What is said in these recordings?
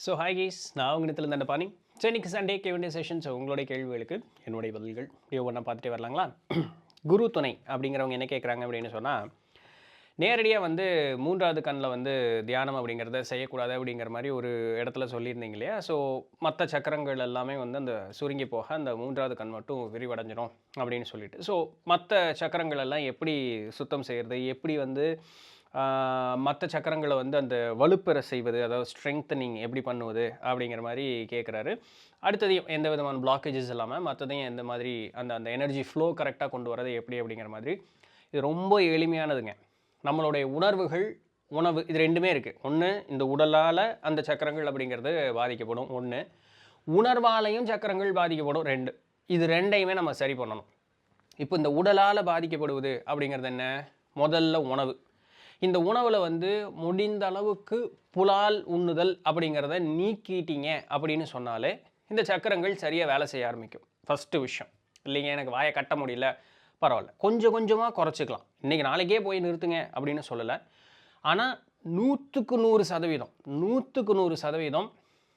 So hi keys, நான் உங்கள் இந்த பாணி. ஸோ இன்றைக்கி சண்டே கேவண்டிய செஷன். ஸோ உங்களுடைய கேள்விகளுக்கு என்னுடைய பதில்கள் இப்படி ஒவ்வொன்றா பார்த்துட்டே வரலாங்களா? குரு துணை அப்படிங்கிறவங்க என்ன கேட்குறாங்க அப்படின்னு சொன்னால், நேரடியாக வந்து மூன்றாவது கண்ணில் வந்து தியானம் அப்படிங்கிறத செய்யக்கூடாது அப்படிங்கிற மாதிரி ஒரு இடத்துல சொல்லியிருந்தீங்க இல்லையா? ஸோ மற்ற சக்கரங்கள் எல்லாமே வந்து அந்த சுருங்கி போக அந்த மூன்றாவது கண் மட்டும் விரிவடைஞ்சிடும் அப்படின்னு சொல்லிட்டு, ஸோ மற்ற சக்கரங்கள் எல்லாம் எப்படி சுத்தம் செய்கிறது, எப்படி வந்து மற்ற சக்கரங்களை வந்து அந்த வலுப்பெற செய்வது, அதாவது ஸ்ட்ரெங்தனிங் எப்படி பண்ணுவது அப்படிங்கிற மாதிரி கேட்குறாரு. அடுத்ததையும் எந்த விதமான பிளாக்கேஜஸ் இல்லாமல் மற்றதையும் எந்த மாதிரி அந்த அந்த எனர்ஜி ஃப்ளோ கரெக்டாக கொண்டு வரது எப்படி அப்படிங்கிற மாதிரி. இது ரொம்ப எளிமையானதுங்க. நம்மளுடைய உணர்வுகள், உணவு, இது ரெண்டுமே இருக்குது. ஒன்று இந்த உடலால் அந்த சக்கரங்கள் அப்படிங்கிறது பாதிக்கப்படும், ஒன்று உணர்வாலையும் சக்கரங்கள் பாதிக்கப்படும், ரெண்டு. இது ரெண்டையுமே நம்ம சரி பண்ணணும். இப்போ இந்த உடலால் பாதிக்கப்படுவது அப்படிங்கிறது என்ன? முதல்ல உணவு. இந்த உணவில் வந்து முடிந்த அளவுக்கு புலால் உண்ணுதல் அப்படிங்கிறத நீக்கிட்டீங்க அப்படின்னு சொன்னாலே இந்த சக்கரங்கள் சரியாக வேலை செய்ய ஆரம்பிக்கும். ஃபஸ்ட்டு விஷயம் இல்லைங்க, எனக்கு வாயை கட்ட முடியல, பரவாயில்ல, கொஞ்சம் கொஞ்சமாக குறைச்சிக்கலாம். இன்றைக்கி நாளைக்கே போய் நிறுத்துங்க அப்படின்னு சொல்லலை. ஆனால் 100%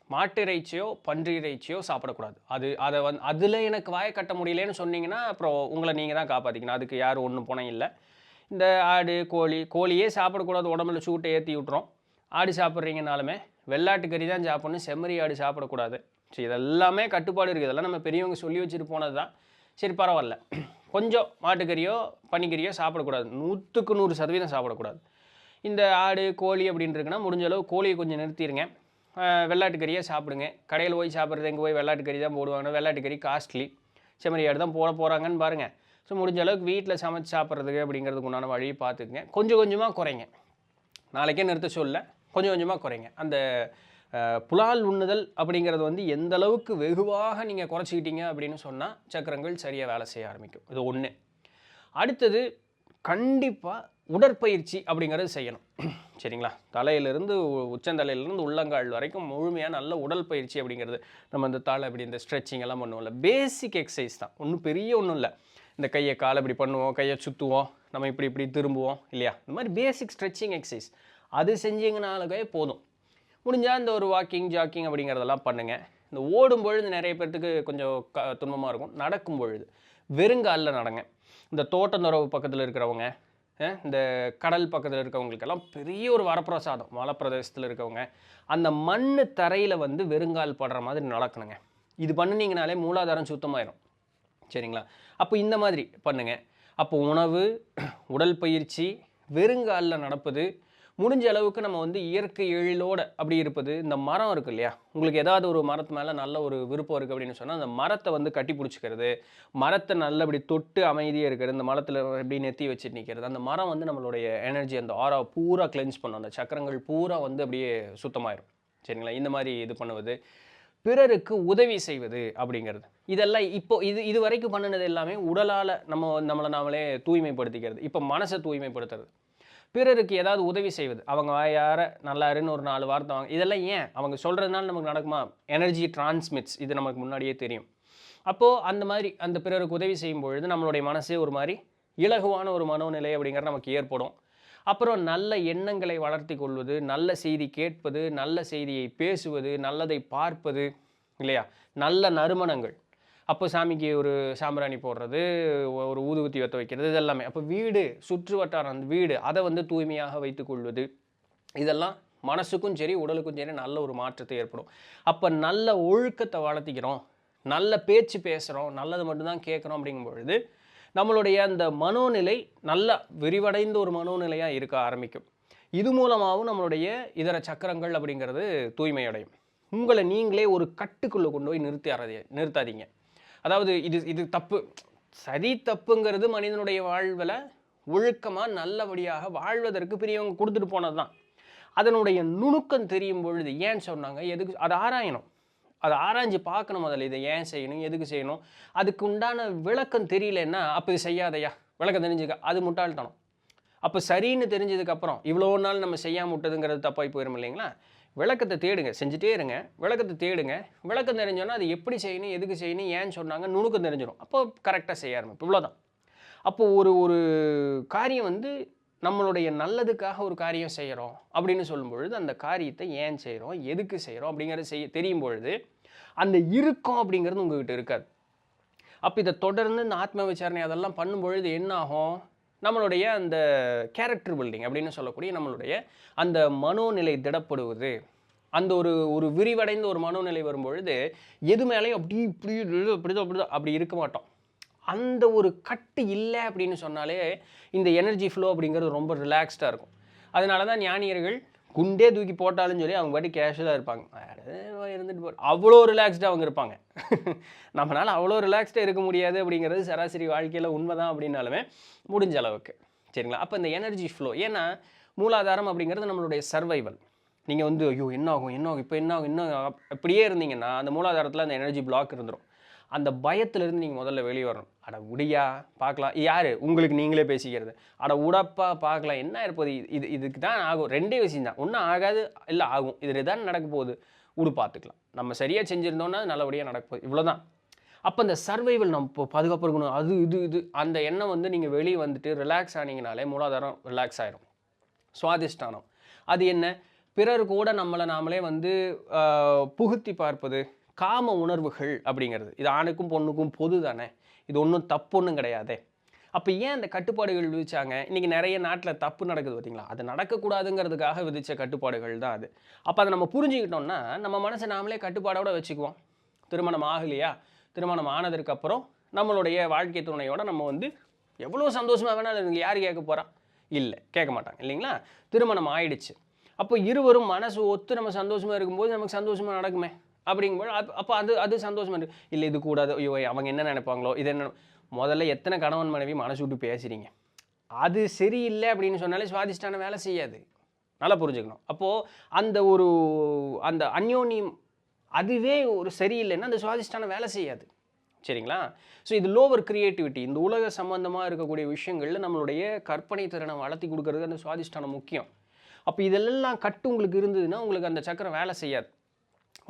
மாட்டு இறைச்சியோ பன்றி இறைச்சியோ சாப்பிடக்கூடாது. அதில் எனக்கு வாயை கட்ட முடியலன்னு சொன்னீங்கன்னா அப்புறம் உங்களை நீங்கள் தான் காப்பாற்றிக்கணும். அதுக்கு யாரும் ஒன்றும் போன இல்லை. இந்த ஆடு, கோழியே சாப்பிடக்கூடாது, உடம்புல சூட்டை ஏற்றி விட்டுரும். ஆடு சாப்பிட்றீங்கனாலுமே வெள்ளாட்டு கறி தான் சாப்பிட்ணும், செம்மறி ஆடு சாப்பிடக்கூடாது. சரி, இதெல்லாமே கட்டுப்பாடு இருக்குது. இதெல்லாம் நம்ம பெரியவங்க சொல்லி வச்சுட்டு போனது தான். சரி, பரவாயில்ல, கொஞ்சம் மாட்டுக்கறியோ பன்னிக்கறியோ சாப்பிடக்கூடாது, 100% சாப்பிடக்கூடாது. இந்த ஆடு கோழி அப்படின்னு இருக்குன்னா முடிஞ்ச அளவு கோழியை கொஞ்சம் நிறுத்திடுங்க. வெள்ளாட்டுக்கறியை சாப்பிடுங்க. கடையில் போய் சாப்பிட்றது எங்கே போய் வெள்ளாட்டுக்கறி தான் போடுவாங்க, வெள்ளாட்டுக்கறி காஸ்ட்லி, செம்மறி ஆடு தான் போகிறாங்கன்னு பாருங்கள். ஸோ முடிஞ்ச அளவுக்கு வீட்டில் சமைச்சு சாப்பிட்றதுக்கு அப்படிங்கிறதுக்கு உண்டான வழியை பார்த்துக்குங்க. கொஞ்சம் கொஞ்சமாக குறைங்க. நாளைக்கே நிறுத்த சொல்ல, கொஞ்சம் கொஞ்சமாக குறைங்க. அந்த புலால் உண்ணுதல் அப்படிங்கிறது வந்து எந்த அளவுக்கு வெகுவாக நீங்கள் குறைச்சிக்கிட்டீங்க அப்படின்னு சொன்னால் சக்கரங்கள் சரியாக வேலை செய்ய ஆரம்பிக்கும். இது ஒன்று. அடுத்தது, கண்டிப்பாக உடற்பயிற்சி அப்படிங்கிறது செய்யணும். சரிங்களா? தலையிலிருந்து உச்சந்தலையிலிருந்து உள்ளங்கால் வரைக்கும் முழுமையாக நல்ல உடற்பயிற்சி அப்படிங்கிறது. நம்ம இந்த தலை அப்படி இந்த ஸ்ட்ரெச்சிங் எல்லாம் பண்ணுவோம்ல, பேசிக் எக்ஸசைஸ் தான், ஒன்றும் பெரிய ஒன்றும் இல்லை. இந்த கையை காலை இப்படி பண்ணுவோம், கையை சுற்றுவோம், நம்ம இப்படி திரும்புவோம் இல்லையா? இந்த மாதிரி பேசிக் ஸ்ட்ரெச்சிங் எக்ஸசைஸ் அது செஞ்சிங்கனாலே போதும். முடிஞ்சால் இந்த ஒரு வாக்கிங் ஜாக்கிங் அப்படிங்கிறதெல்லாம் பண்ணுங்கள். இந்த ஓடும் பொழுது நிறைய பேர்த்துக்கு கொஞ்சம் துன்பமாக இருக்கும். நடக்கும் பொழுது வெறுங்காலில் நடங்க. இந்த தோட்டந்தொரவு பக்கத்தில் இருக்கிறவங்க, இந்த கடல் பக்கத்தில் இருக்கவங்களுக்கெல்லாம் பெரிய ஒரு வரப்பிரசாதம். மலைப்பிரதேசத்தில் இருக்கவங்க அந்த மண் தரையில் வந்து வெறுங்கால் படுற மாதிரி நடக்கணுங்க. இது பண்ணினீங்கனாலே மூலாதாரம் சுத்தமாயிரும். சரிங்களா? அப்போ இந்த மாதிரி பண்ணுங்கள். அப்போ உணவு, உடல் பயிற்சி, வெறுங்காலில் நடப்பது, முடிஞ்ச அளவுக்கு நம்ம வந்து இயற்கை எழிலோடு அப்படி இருப்பது. இந்த மரம் இருக்குது இல்லையா, உங்களுக்கு ஏதாவது ஒரு மரத்து மேலே நல்ல ஒரு விருப்பம் இருக்குது அப்படின்னு சொன்னால் அந்த மரத்தை வந்து கட்டி பிடிச்சிக்கிறது, மரத்தை நல்லபடி தொட்டு அமைதியாக இருக்கிறது, இந்த மரத்தில் எப்படி நெத்தி வச்சுட்டு நிற்கிறது. அந்த மரம் வந்து நம்மளுடைய எனர்ஜி, அந்த ஆரா பூரா கிளென்ஸ் பண்ணும். அந்த சக்கரங்கள் பூரா வந்து அப்படியே சுத்தமாயிரும். சரிங்களா? இந்த மாதிரி இது பண்ணுவது, பிறருக்கு உதவி செய்வது அப்படிங்கிறது, இதெல்லாம் இப்போ இது வரைக்கும் பண்ணினது எல்லாமே உடலால் நம்மளை நாமளே தூய்மைப்படுத்திக்கிறது. இப்போ மனசை தூய்மைப்படுத்துறது, பிறருக்கு ஏதாவது உதவி செய்வது, அவங்க யார நல்லாருன்னு ஒரு 4 வார்த்தை வாங்க, இதெல்லாம் ஏன் அவங்க சொல்கிறதுனால நமக்கு நடக்குமா? எனர்ஜி டிரான்ஸ்மிட்ஸ், இது நமக்கு முன்னாடியே தெரியும். அப்போது அந்த மாதிரி அந்த பிறருக்கு உதவி செய்யும் பொழுது நம்மளுடைய மனசே ஒரு மாதிரி இலகுவான ஒரு மனோநிலை அப்படிங்கிறது நமக்கு ஏற்படும். அப்புறம் நல்ல எண்ணங்களை வளர்த்தி கொள்வது, நல்ல செய்தி கேட்பது, நல்ல செய்தியை பேசுவது, நல்லதை பார்ப்பது இல்லையா? நல்ல நறுமணங்கள், அப்போ சாமிக்கு ஒரு சாம்பிராணி போடுறது, ஒரு ஊதுபத்தி வற்ற வைக்கிறது, இதெல்லாமே. அப்போ வீடு, சுற்று வட்டாரம், அந்த வீடு அதை வந்து தூய்மையாக வைத்துக்கொள்வது, இதெல்லாம் மனசுக்கும் சரி உடலுக்கும் சரி நல்ல ஒரு மாற்றத்தை ஏற்படும். அப்போ நல்ல ஒழுக்கத்தை வளர்த்திக்கிறோம், நல்ல பேச்சு பேசுகிறோம், நல்லது மட்டும்தான் கேட்குறோம் அப்படிங்கும் பொழுது நம்மளுடைய அந்த மனோநிலை நல்ல விரிவடைந்த ஒரு மனோநிலையாக இருக்க ஆரம்பிக்கும். இது மூலமாகவும் நம்மளுடைய இதர சக்கரங்கள் அப்படிங்கிறது தூய்மையடையும். உங்களை நீங்களே ஒரு கட்டுக்குள்ளே கொண்டு போய் நிறுத்தாதீங்க. அதாவது இது தப்பு, சரி தப்புங்கிறது மனிதனுடைய வாழ்வில் ஒழுக்கமாக நல்லபடியாக வாழ்வதற்கு பெரியவங்க கொடுத்துட்டு போனது தான். அதனுடைய நுணுக்கம் தெரியும் பொழுது ஏன் சொன்னாங்க, எதுக்கு, அதை ஆராயணும். அதை ஆராய்ஞ்சு பார்க்கணும். முதல்ல இதை ஏன் செய்யணும், எதுக்கு செய்யணும், அதுக்கு உண்டான விளக்கம் தெரியலன்னா அப்போ இது செய்யாதையா, விளக்கம் தெரிஞ்சுக்க, அது முட்டாள்தனம். அப்போ சரின்னு தெரிஞ்சதுக்கப்புறம் இவ்வளோ நாள் நம்ம செய்யாமல் விட்டதுங்கிறது தப்பாகி போயிடும் இல்லைங்களா? விளக்கத்தை தேடுங்க, செஞ்சுட்டே இருங்க, விளக்கத்தை தேடுங்க. விளக்கம் தெரிஞ்சோன்னா அது எப்படி செய்யணும், எதுக்கு செய்யணும், ஏன் சொன்னாங்க, நுணுக்கம் தெரிஞ்சிடும். அப்போ கரெக்டாக செய்ய ஆரம்பிப்போம். இவ்வளோதான். அப்போது ஒரு காரியம் வந்து நம்மளுடைய நல்லதுக்காக ஒரு காரியம் செய்கிறோம் அப்படின்னு சொல்லும் பொழுது அந்த காரியத்தை ஏன் செய்கிறோம், எதுக்கு செய்கிறோம் அப்படிங்கிறது தெரியும் பொழுது அந்த இறுக்கம் அப்படிங்கிறது உங்ககிட்ட இருக்காது. அப்போ இதை தொடர்ந்து இந்த ஆத்ம விசாரணை அதெல்லாம் பண்ணும்பொழுது என்ன ஆகும், நம்மளுடைய அந்த கேரக்டர் பில்டிங் அப்படின்னு சொல்லக்கூடிய நம்மளுடைய அந்த மனோநிலை திடப்படுவது, அந்த ஒரு ஒரு விரிவடைந்த ஒரு மனோநிலை வரும்பொழுது எது மேலேயும் அப்படி இப்படி அப்படிதான் அப்படி இருக்க மாட்டோம். அந்த ஒரு கட்டு இல்லை அப்படின்னு சொன்னாலே இந்த எனர்ஜி ஃப்ளோ அப்படிங்கிறது ரொம்ப ரிலாக்ஸ்டாக இருக்கும். அதனால தான் ஞானியர்கள் குண்டே தூக்கி போட்டாலும் சொல்லி அவங்க பாட்டி கேஷுவலாக இருப்பாங்க, இருந்துட்டு அவ்வளோ ரிலாக்ஸ்டாக அவங்க இருப்பாங்க. நம்மளால் அவ்வளோ ரிலாக்ஸ்டாக இருக்க முடியாது அப்படிங்கிறது சராசரி வாழ்க்கையில் உண்மை தான் அப்படின்னாலுமே முடிஞ்ச அளவுக்கு சரிங்களா. அப்போ இந்த எனர்ஜி ஃப்ளோ, ஏன்னா மூலாதாரம் அப்படிங்கிறது நம்மளுடைய சர்வைவல். நீங்கள் வந்து ஐயோ என்ன ஆகும் இப்போ என்ன ஆகும் இன்னும் அப்படியே இருந்தீங்கன்னா அந்த மூலாதாரத்தில் அந்த எனர்ஜி பிளாக் இருந்துடும். அந்த பயத்திலிருந்து நீங்கள் முதல்ல வெளியே வரணும். அட உடையா பார்க்கலாம், யார் உங்களுக்கு நீங்களே பேசிக்கிறது, அட உடப்பா பார்க்கலாம் என்ன இருப்பது, இதுக்கு தான் ஆகும். ரெண்டே விஷயம் தான், ஒன்றும் ஆகாது இல்லை ஆகும், இது தான் நடக்க போகுது, உடு பார்த்துக்கலாம், நம்ம சரியாக செஞ்சுருந்தோன்னா நல்லபடியாக நடக்க போகுது, இவ்வளோதான். அப்போ அந்த சர்வைவல் நம்ம இப்போ பாதுகாப்பாக இருக்கணும், அது இது அந்த எண்ணம் வந்து நீங்கள் வெளியே வந்துட்டு ரிலாக்ஸ் ஆனீங்கனாலே மூலாதாரம் ரிலாக்ஸ் ஆகிடும். சுவாதிஷ்டானம் அது என்ன, பிறர் கூட நம்மளை நாமளே வந்து புகுத்தி பார்ப்பது, காம உணர்வுகள் அப்படிங்கிறது இது ஆணுக்கும் பொண்ணுக்கும் பொது தானே, இது ஒன்றும் தப்பு ஒன்றும் கிடையாது. அப்போ ஏன் அந்த கட்டுப்பாடுகள் விதிச்சாங்க, இன்றைக்கி நிறைய நாட்டில் தப்பு நடக்குது பார்த்தீங்களா, அது நடக்கக்கூடாதுங்கிறதுக்காக விதித்த கட்டுப்பாடுகள் தான் அது. அப்போ அதை நம்ம புரிஞ்சுக்கிட்டோம்னா நம்ம மனசை நாமளே கட்டுப்பாடோடு வச்சுக்குவோம். திருமணம் ஆகலையா, திருமணம் ஆனதுக்கப்புறம் நம்மளுடைய வாழ்க்கை துணையோடு நம்ம வந்து எவ்வளோ சந்தோஷமாக வேணாலும் யார் கேட்க போகிறா, இல்லை கேட்க மாட்டாங்க இல்லைங்களா. திருமணம் ஆயிடுச்சு, அப்போ இருவரும் மனசு ஒத்து நம்ம சந்தோஷமாக இருக்கும்போது நமக்கு சந்தோஷமாக நடக்குமே அப்படிங்கும்போது அப்போ அது சந்தோஷமாக இருக்குது. இல்லை இது கூடாது, ஐயோ அவங்க என்ன நினைப்பாங்களோ, இது என்ன, முதல்ல எத்தனை கணவன் மனைவி மனசு விட்டு பேசுகிறீங்க, அது சரியில்லை அப்படின்னு சொன்னாலே சுவாதிஷ்டான வேலை செய்யாது, நல்லா புரிஞ்சுக்கணும். அப்போது அந்த அந்யோன்யம் அதுவே ஒரு சரியில்லைன்னா அந்த சுவாதிஷ்டான வேலை செய்யாது சரிங்களா. ஸோ இது லோவர் கிரியேட்டிவிட்டி, இந்த உலக சம்பந்தமாக இருக்கக்கூடிய விஷயங்களில் நம்மளுடைய கற்பனை திறனை வளர்த்தி கொடுக்கறது அந்த சுவாதிஷ்டானம் முக்கியம். அப்போ இதெல்லாம் கட்டு உங்களுக்கு இருந்ததுன்னா உங்களுக்கு அந்த சக்கரம் வேலை செய்யாது,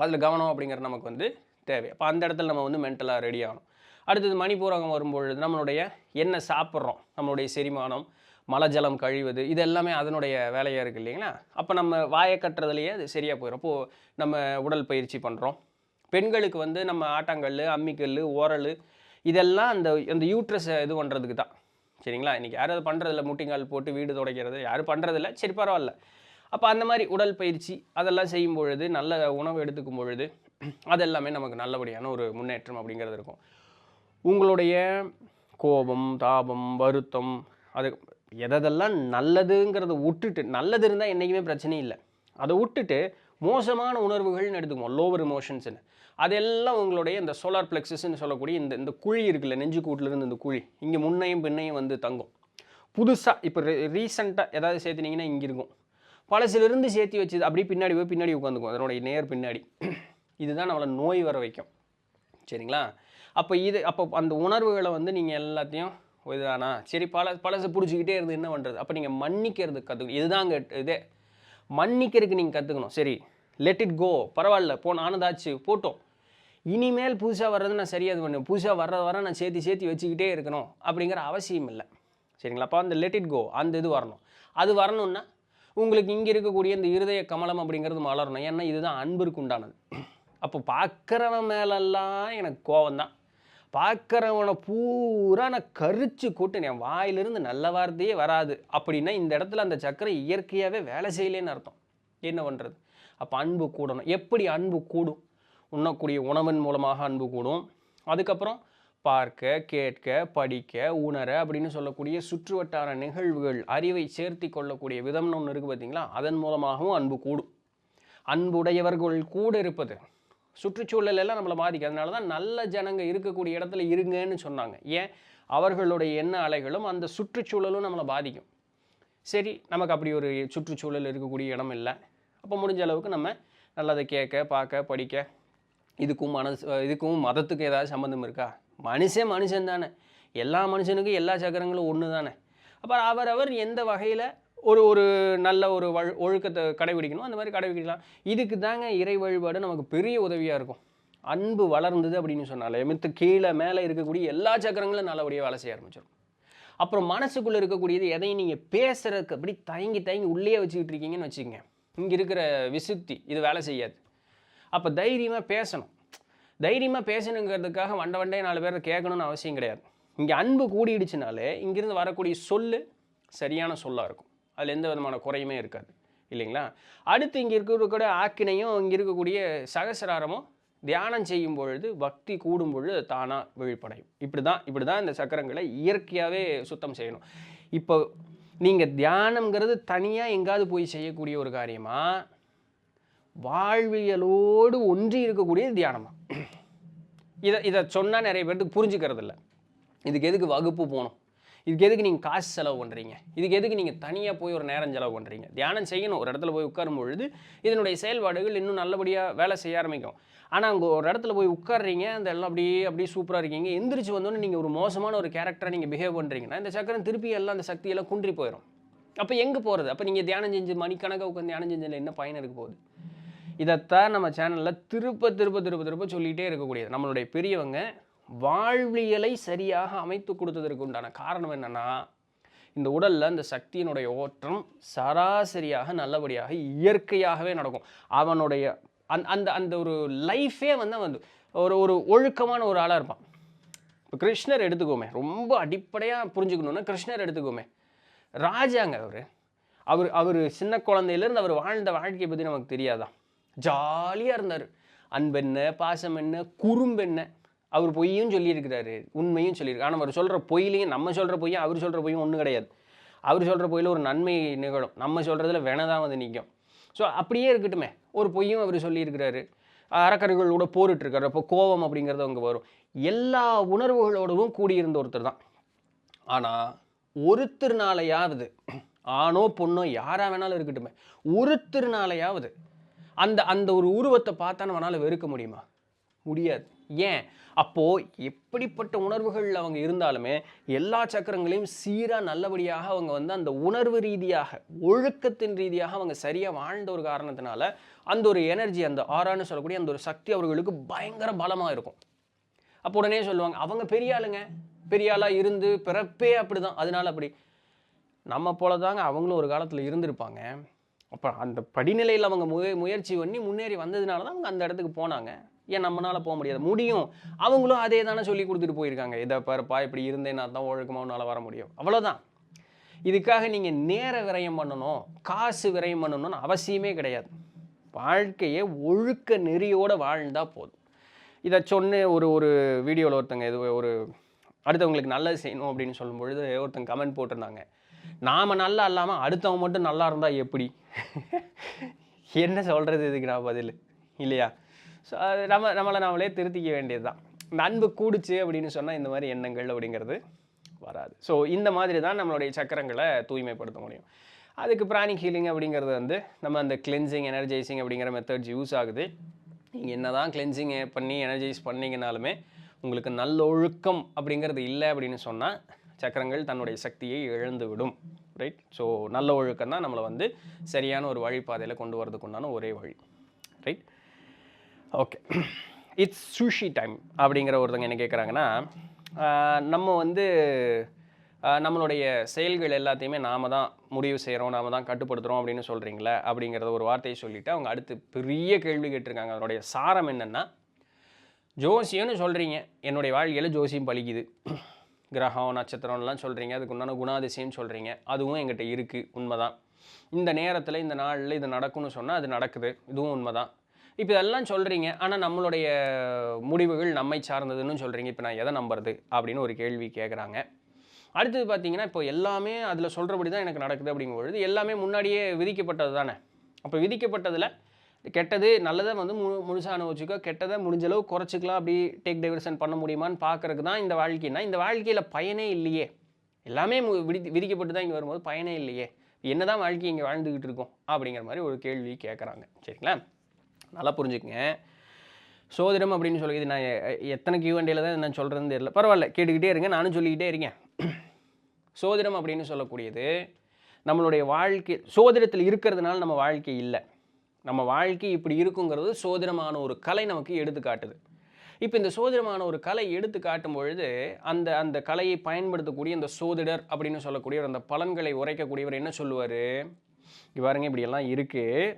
அதில் கவனம் அப்படிங்கிறது நமக்கு வந்து தேவை. அப்போ அந்த இடத்துல நம்ம வந்து மென்டலாக ரெடி ஆகணும். அடுத்தது மணிப்பூரகம் வரும்பொழுது நம்மளுடைய என்ன சாப்பிட்றோம், நம்மளுடைய செரிமானம், மலஜலம் கழிவது, இது எல்லாமே அதனுடைய வேலையாக இருக்குது இல்லைங்களா. அப்போ நம்ம வாயை கட்டுறதுலையே அது சரியாக போயிடும். அப்போது நம்ம உடல் பயிற்சி பண்ணுறோம். பெண்களுக்கு வந்து நம்ம ஆட்டாங்கல், அம்மிக்கல், ஓரல் இதெல்லாம் அந்த யூட்ரஸை இது பண்ணுறதுக்கு தான் சரிங்களா. இன்றைக்கி யாரும் அதை பண்ணுறதில்ல, முட்டிங்கால் போட்டு வீடு துடைக்கிறது யாரும் பண்ணுறதில்ல, சரி பரவாயில்ல. அப்போ அந்த மாதிரி உடல் பயிற்சி அதெல்லாம் செய்யும் பொழுது, நல்ல உணவு எடுத்துக்கும் பொழுது அதெல்லாமே நமக்கு நல்லபடியான ஒரு முன்னேற்றம் அப்படிங்கிறது இருக்கும். உங்களுடைய கோபம், தாபம், வருத்தம், அது எதெல்லாம் நல்லதுங்கிறத விட்டுட்டு, நல்லது இருந்தால் என்றைக்குமே பிரச்சனை இல்லை, அதை விட்டுட்டு மோசமான உணர்வுகள்னு எடுத்துக்குவோம், லோவர் எமோஷன்ஸ்னு, அதெல்லாம் உங்களுடைய இந்த சோலார் பிளெக்ஸஸ்ன்னு சொல்லக்கூடிய இந்த குழி இருக்குல்ல, நெஞ்சு கூட்டிலேருந்து இந்த குழி இங்கே முன்னையும் பின்னையும் வந்து தங்கும். புதுசாக இப்போ ரீசெண்டாக ஏதாவது சேர்த்துனீங்கன்னா இங்கே இருக்கும், பழசிலிருந்து சேர்த்து வச்சு அப்படி பின்னாடி போய் பின்னாடி உட்காந்துக்கும், அதனுடைய நேர் பின்னாடி. இதுதான் நம்மளை நோய் வர வைக்கும் சரிங்களா. அப்போ அந்த உணர்வுகளை வந்து நீங்கள் எல்லாத்தையும் இதுதானா சரி பழசை பிடிச்சிக்கிட்டே இருந்து என்ன பண்ணுறது, அப்போ நீங்கள் மன்னிக்கிறதுக்கு கற்றுக்கணும். இதுதாங்க இதே மன்னிக்கிறதுக்கு நீங்கள் கற்றுக்கணும். சரி லெட் இட் கோ, பரவாயில்ல ஆனதாச்சு போட்டோம், இனிமேல் புதுசாக வர்றது நான் சரியாக இது பண்ணுவேன், புதுசாக வர நான் சேர்த்து வச்சுக்கிட்டே இருக்கணும் அப்படிங்கிற அவசியம் இல்லை சரிங்களா. அப்போ அந்த லெட் இட் கோ அந்த இது வரணும். அது வரணும்னா உங்களுக்கு இங்கே இருக்கக்கூடிய இந்த இருதய கமலம் அப்படிங்கிறது மலரணும். ஏன்னா இதுதான் அன்பிற்கு உண்டானது. அப்போ பார்க்குறவன் மேலெல்லாம் எனக்கு கோபம் தான், பார்க்குறவனை பூரா நான் கரிச்சு கூட்டு என் வாயிலிருந்து நல்ல வார்த்தையே வராது அப்படின்னா இந்த இடத்துல அந்த சக்கரை இயற்கையாகவே வேலை செய்யலேன்னு அர்த்தம். என்ன பண்ணுறது, அப்போ அன்பு கூடணும். எப்படி அன்பு கூடும், உண்ணக்கூடிய உணவின் மூலமாக அன்பு கூடும். அதுக்கப்புறம் பார்க்க, கேட்க, படிக்க, உணர அப்படின்னு சொல்லக்கூடிய சுற்றுவட்டார நிகழ்வுகள், அறிவை சேர்த்தி கொள்ளக்கூடிய விதம்னு ஒன்று இருக்குது பார்த்தீங்களா, அதன் மூலமாகவும் அன்பு கூடும். அன்புடையவர்கள் கூட இருப்பது சுற்றுச்சூழல் எல்லாம் நம்மளை பாதிக்கும். அதனால தான் நல்ல ஜனங்க இருக்கக்கூடிய இடத்துல இருங்கன்னு சொன்னாங்க. ஏன், அவர்களுடைய எண்ண அலைகளும் அந்த சுற்றுச்சூழலும் நம்மளை பாதிக்கும். சரி, நமக்கு அப்படி ஒரு சுற்றுச்சூழல் இருக்கக்கூடிய இடம் இல்லை. அப்போ முடிஞ்ச அளவுக்கு நம்ம நல்லதை கேட்க, பார்க்க, படிக்க, இதுக்கும் மதத்துக்கு ஏதாவது சம்மந்தம் இருக்கா, மனுஷன் தானே, எல்லா மனுஷனுக்கும் எல்லா சக்கரங்களும் ஒன்று தானே. அப்போ அவரவர் எந்த வகையில் ஒரு நல்ல ஒரு ஒழுக்கத்தை கடைபிடிக்கணும் அந்த மாதிரி கடைபிடிக்கலாம். இதுக்கு தாங்க இறை வழிபாடு நமக்கு பெரிய உதவியாக இருக்கும். அன்பு வளர்ந்தது அப்படின்னு சொன்னாலே மித்த கீழே மேலே இருக்கக்கூடிய எல்லா சக்கரங்களும் நல்லபடியாக வேலை செய்ய ஆரம்பிச்சிடும். அப்புறம் மனசுக்குள்ளே இருக்கக்கூடியது எதையும் நீங்கள் பேசுகிறதுக்கு அப்படி தயங்கி உள்ளே வச்சுக்கிட்டு இருக்கீங்கன்னு வச்சுக்கோங்க, இங்கே இருக்கிற விசுத்தி இது வேலை செய்யாது. அப்போ தைரியமாக பேசணும். தைரியமாக பேசணுங்கிறதுக்காக வண்டே 4 பேரை கேட்கணும்னு அவசியம் கிடையாது. இங்கே அன்பு கூடிடுச்சுனாலே இங்கிருந்து வரக்கூடிய சொல்லு சரியான சொல்லாக இருக்கும். அதில் எந்த விதமான குறையுமே இருக்காது இல்லைங்களா? அடுத்து இங்கே இருக்கக்கூடிய ஆக்கினையும் இங்கே இருக்கக்கூடிய சகசிராரமும் தியானம் செய்யும் பொழுது, பக்தி கூடும் பொழுது தானாக விழிப்படையும். இப்படி தான் இந்த சக்கரங்களை இயற்கையாகவே சுத்தம் செய்யணும். இப்போ நீங்கள் தியானம்ங்கிறது தனியாக எங்காவது போய் செய்யக்கூடிய ஒரு காரியமா, வாழ்வியலோடு ஒன்றி இருக்கக்கூடிய தியானமா? இதை சொன்னால் நிறைய பேருக்கு புரிஞ்சுக்கிறது இல்லை. இதுக்கு எதுக்கு வகுப்பு போகணும், இதுக்கு எதுக்கு நீங்கள் காசு செலவு பண்ணுறீங்க, இதுக்கு எதுக்கு நீங்கள் தனியாக போய் ஒரு நேரம் செலவு பண்ணுறீங்க? தியானம் செய்யணும். ஒரு இடத்துல போய் உட்காரும் பொழுது இதனுடைய செயல்பாடுகள் இன்னும் நல்லபடியாக வேலை செய்ய ஆரம்பிக்கும். ஆனால் அங்கே ஒரு இடத்துல போய் உட்காடுறீங்க, அந்த எல்லாம் அப்படியே சூப்பராக இருக்கீங்க, எந்திரிச்சு வந்தோன்னே நீங்கள் ஒரு மோசமான ஒரு கேரக்டரை நீங்கள் பிஹேவ் பண்ணுறீங்கன்னா இந்த சக்கரம் திருப்பி எல்லாம் அந்த சக்தியெல்லாம் குன்றி போயிடும். அப்போ எங்கே போகிறது? அப்போ நீங்கள் தியானம் செஞ்சு மணிக்கணக்காக உட்காந்து தியானம் செஞ்சதில் என்ன பயன் இருக்க போகுது? இதைத்தான் நம்ம சேனலில் திருப்ப சொல்லிகிட்டே இருக்கக்கூடியது. நம்மளுடைய பெரியவங்க வாழ்வியலை சரியாக அமைத்து கொடுத்ததற்கு உண்டான காரணம் என்னென்னா, இந்த உடலில் அந்த சக்தியினுடைய ஓட்டம் சராசரியாக நல்லபடியாக இயற்கையாகவே நடக்கும். அவனுடைய அந்த அந்த ஒரு லைஃபே வந்து ஒரு ஒழுக்கமான ஒரு ஆளாக இருப்பான். இப்போ கிருஷ்ணர் எடுத்துக்கோமே, ரொம்ப அடிப்படையாக புரிஞ்சுக்கணுன்னா கிருஷ்ணர் எடுத்துக்கோமே. ராஜாங்க அவர் சின்ன குழந்தையிலேருந்து அவர் வாழ்ந்த வாழ்க்கையை பற்றி நமக்கு தெரியாதான்? ஜாலியாக இருந்தார். அன்பென்ன, பாசம் என்ன, குறும்பென்ன. அவர் பொய்யும் சொல்லியிருக்கிறாரு, உண்மையும் சொல்லியிருக்கு. ஆனால் அவர் சொல்கிற பொய்லையும் நம்ம சொல்கிற பொய்யும் அவர் சொல்கிற பொய்யும் ஒன்றும் கிடையாது. அவர் சொல்கிற பொய்யில் ஒரு நன்மை நிகழும், நம்ம சொல்கிறதுல வேணதான் வந்து நிற்கும். ஸோ அப்படியே இருக்கட்டுமே, ஒரு பொய்யும் அவர் சொல்லியிருக்கிறாரு. அரக்கர்களோட போரிட்டுருக்காரு. அப்போ கோபம் அப்படிங்கிறது அங்கே வரும். எல்லா உணர்வுகளோடவும் கூடியிருந்த ஒருத்தர் தான். ஆனால் ஒருத்தர்னாலையாவது, ஆணோ பொண்ணோ யாராக வேணாலும் இருக்கட்டுமே, ஒருத்தர்னாலையாவது அந்த அந்த ஒரு உருவத்தை பார்த்தா நம்மளால வெறுக்க முடியுமா? முடியாது. ஏன்? அப்போது எப்படிப்பட்ட உணர்வுகள் அவங்க இருந்தாலுமே எல்லா சக்கரங்களையும் சீராக நல்லபடியாக அவங்க வந்து அந்த உணர்வு ரீதியாக, ஒழுக்கத்தின் ரீதியாக அவங்க சரியாக வாழ்ந்த ஒரு காரணத்தினால அந்த ஒரு எனர்ஜி, அந்த ஆறான்னு சொல்லக்கூடிய அந்த ஒரு சக்தி அவர்களுக்கு பயங்கர பலமாக இருக்கும். அப்போ உடனே சொல்லுவாங்க, அவங்க பெரிய ஆளுங்க, பெரிய ஆளாக இருந்து பிறப்பே அப்படி தான், அதனால அப்படி. நம்ம போல தாங்க அவங்களும் ஒரு காலத்தில் இருந்திருப்பாங்க. அப்போ அந்த படிநிலையில் அவங்க முயற்சி பண்ணி முன்னேறி வந்ததுனால தான் அவங்க அந்த இடத்துக்கு போனாங்க. ஏன் நம்மளால் போக முடியாது? முடியும். அவங்களும் அதே தானே சொல்லி கொடுத்துட்டு போயிருக்காங்க. இதை பாருப்பா, இப்படி இருந்தேன்னா தான் ஒழுக்கமாக உன்னால் வர முடியும், அவ்வளோதான். இதுக்காக நீங்கள் நேர விரயம் பண்ணணும், காசு விரயம் பண்ணணும்னு அவசியமே கிடையாது. வாழ்க்கையை ஒழுக்க நெறியோடு வாழ்ந்தால் போதும். இதை சொன்ன ஒரு வீடியோவில் ஒருத்தங்க ஒரு அடுத்தவங்களுக்கு நல்லது செய்யணும் அப்படின்னு சொல்லும் பொழுது ஒருத்தங்க கமெண்ட் போட்டிருந்தாங்க, நாம் நல்லா இல்லாமல் அடுத்தவங்க மட்டும் நல்லா இருந்தால் எப்படி? என்ன சொல்கிறது இதுக்கு நான் பதில் இல்லையா? ஸோ நம்மளை நாமளே திருத்திக்க வேண்டியது தான். இந்த அன்பு கூடுச்சு அப்படின்னு சொன்னால் இந்த மாதிரி எண்ணங்கள் அப்படிங்கிறது வராது. ஸோ இந்த மாதிரி தான் நம்மளுடைய சக்கரங்களை தூய்மைப்படுத்த முடியும். அதுக்கு பிராணிக் ஹீலிங் அப்படிங்கிறது வந்து நம்ம அந்த கிளென்சிங், எனர்ஜைசிங் அப்படிங்கிற மெத்தட்ஸ் யூஸ் ஆகுது. நீங்கள் என்ன தான் கிளென்சிங் பண்ணி எனர்ஜைஸ் பண்ணிங்கனாலுமே உங்களுக்கு நல்ல ஒழுக்கம் அப்படிங்கிறது இல்லை அப்படின்னு சொன்னால் சக்கரங்கள் தன்னுடைய சக்தியை இழந்து விடும். ரைட்? ஸோ நல்ல ஒழுக்கம் தான் நம்மளை வந்து சரியான ஒரு வழிபாதையில் கொண்டு வரதுக்கு உண்டான ஒரே வழி. Right? Okay, it's sushi time அப்படிங்கிற ஒருத்தங்க என்ன கேட்குறாங்கன்னா, நம்ம வந்து நம்மளுடைய செயல்கள் எல்லாத்தையுமே நாம் தான் முடிவு செய்கிறோம், நாம் தான் கட்டுப்படுத்துகிறோம் அப்படின்னு சொல்கிறீங்களே அப்படிங்கிறத ஒரு வார்த்தையை சொல்லிவிட்டு அவங்க அடுத்து பெரிய கேள்வி கேட்டிருக்காங்க. அதனுடைய சாரம் என்னென்னா, ஜோசியம்னு சொல்கிறீங்க, என்னுடைய வாழ்க்கையில் ஜோசியம் பலிக்குது, கிரகம் நட்சத்திரம்லாம் சொல்கிறீங்க, அதுக்கு உண்டான குணாதிசயம் சொல்கிறீங்க, அதுவும் எங்கிட்ட இருக்குது, உண்மைதான். இந்த நேரத்தில் இந்த நாளில் இது நடக்கும்னு சொன்னால் அது நடக்குது, இதுவும் உண்மைதான். இப்போ இதெல்லாம் சொல்கிறீங்க, ஆனால் நம்மளுடைய முடிவுகள் நம்மை சார்ந்ததுன்னு சொல்கிறீங்க, இப்போ நான் எதை நம்புறது அப்படின்னு ஒரு கேள்வி கேட்குறாங்க. அடுத்தது பார்த்தீங்கன்னா, இப்போ எல்லாமே அதில் சொல்கிறபடி தான் எனக்கு நடக்குது அப்படிங்கும்பொழுது எல்லாமே முன்னாடியே விதிக்கப்பட்டது தானே. அப்போ விதிக்கப்பட்டதில் கெட்டது நல்லதை வந்து முழுசாக அனுபவிச்சுக்கோ, கெட்டதை முடிஞ்சளவு குறைச்சிக்கலாம், அப்படி டேக் டைவர்ஷன் பண்ண முடியுமான்னு பார்க்குறதுக்கு தான் இந்த வாழ்க்கைன்னா, இந்த வாழ்க்கையில் பயனே இல்லையே, எல்லாமே விதிக்கப்பட்டு தான் இங்கே வரும்போது பயனே இல்லையே, என்ன தான் வாழ்க்கை இங்கே வாழ்ந்துக்கிட்டு இருக்கோம் அப்படிங்கிற மாதிரி ஒரு கேள்வி கேட்குறாங்க. சரிங்களா? நல்லா புரிஞ்சுக்கங்க. சோதிடம் அப்படின்னு சொல்லி இது நான் எத்தனை Q&Aல தான் நான் சொல்கிறதுன்னு தெரியல, பரவாயில்ல கேட்டுக்கிட்டே இருங்க, நானும் சொல்லிக்கிட்டே இருக்கேன். சோதிடம் அப்படின்னு சொல்லக்கூடியது நம்மளுடைய வாழ்க்கை, சோதிடத்தில் இருக்கிறதுனால நம்ம வாழ்க்கை இல்லை, நம்ம வாழ்க்கை இப்படி இருக்குங்கிறது சோதிடமான ஒரு கலை நமக்கு எடுத்து காட்டுது. இப்போ இந்த சோதிடமான ஒரு கலை எடுத்து காட்டும் பொழுது அந்த அந்த கலையை பயன்படுத்தக்கூடிய இந்த சோதிடர் அப்படின்னு சொல்லக்கூடியவர் அந்த பலன்களை உரைக்கக்கூடியவர் என்ன சொல்லுவார், பாருங்க இப்படியெல்லாம் இருக்குது,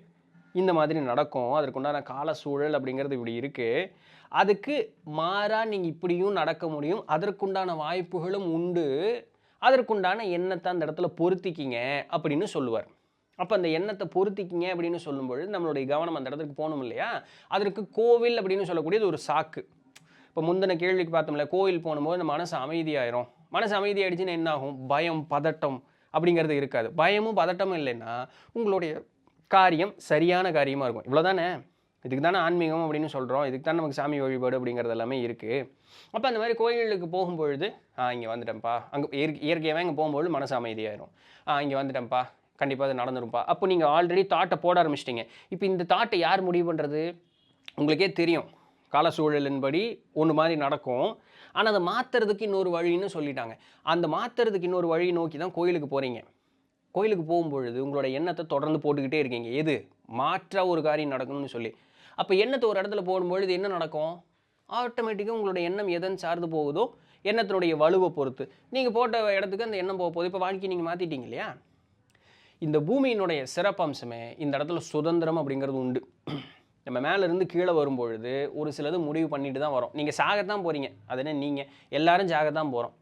இந்த மாதிரி நடக்கும், அதற்குண்டான கால சூழல் அப்படிங்கிறது இப்படி இருக்குது, அதுக்கு மாறாக நீங்கள் இப்படியும் நடக்க முடியும், அதற்குண்டான வாய்ப்புகளும் உண்டு, அதற்குண்டான எண்ணத்தை அந்த இடத்துல பொருத்திக்கிங்க அப்படின்னு சொல்லுவார். அப்போ அந்த எண்ணத்தை பொருத்திக்கிங்க அப்படின்னு சொல்லும்பொழுது நம்மளுடைய கவனம் அந்த இடத்துக்கு போகணும் இல்லையா. அதற்கு கோவில் அப்படின்னு சொல்லக்கூடியது ஒரு சாக்கு. இப்போ முந்தின கேள்விக்கு பார்த்தோம்ல, கோவில் போகும்போது நம்ம மனசு அமைதியாயிரும். மனசு அமைதியாயிடுச்சுன்னா என்ன ஆகும், பயம் பதட்டம் அப்படிங்கிறது இருக்காது. பயமும் பதட்டமும் இல்லைன்னா உங்களுடைய காரியம் சரியான காரியமாக இருக்கும். இவ்வளோதானே, இதுக்கு தானே ஆன்மீகம் அப்படின்னு சொல்கிறோம், இதுக்கு தானே நமக்கு சாமி வழிபாடு அப்படிங்கிறது எல்லாமே இருக்குது. அப்போ அந்த மாதிரி கோயிலுக்கு போகும்பொழுது இங்கே வந்துட்டேன்ப்பா, அங்கே இயற்கையாகவே இங்கே போகும்பொழுது மனசு அமைதியாயிரும். இங்கே வந்துட்டேன்ப்பா, கண்டிப்பாக அது நடந்துரும்ப்பா. அப்போ நீங்கள் ஆல்ரெடி தாட்டை போட ஆரம்பிச்சிட்டிங்க. இப்போ இந்த தாட்டை யார் முடிவு பண்ணுறது, உங்களுக்கே தெரியும், கால சூழலின்படி ஒன்று மாதிரி நடக்கும். ஆனால் அதை மாற்றுறதுக்கு இன்னொரு வழின்னு சொல்லிட்டாங்க. அந்த மாற்றுறதுக்கு இன்னொரு வழி நோக்கி தான் கோயிலுக்கு போகிறீங்க. கோயிலுக்கு போகும்பொழுது உங்களோட எண்ணத்தை தொடர்ந்து போட்டுக்கிட்டே இருக்கீங்க, எது மாற்றாக ஒரு காரியம் நடக்கணும்னு சொல்லி. அப்போ எண்ணத்தை ஒரு இடத்துல போடும்பொழுது என்ன நடக்கும், ஆட்டோமேட்டிக்காக உங்களோட எண்ணம் எதன் சார்ந்து போகுதோ எண்ணத்தினுடைய வலுவை பொறுத்து நீங்கள் போட்ட இடத்துக்கு அந்த எண்ணம் போக போகுது. இப்போ வாழ்க்கையை நீங்கள் மாற்றிட்டீங்க இல்லையா. இந்த பூமியினுடைய சிறப்பம்சமே இந்த இடத்துல சுதந்திரம் அப்படிங்கிறது உண்டு. நம்ம மேலேருந்து கீழே வரும்பொழுது ஒரு சிலது முடிவு பண்ணிட்டு தான் வரோம். நீங்கள் சாகத்தான் போகிறீங்க, அதுன்னு நீங்கள் எல்லாரும் சாகத்தான் போகிறோம்.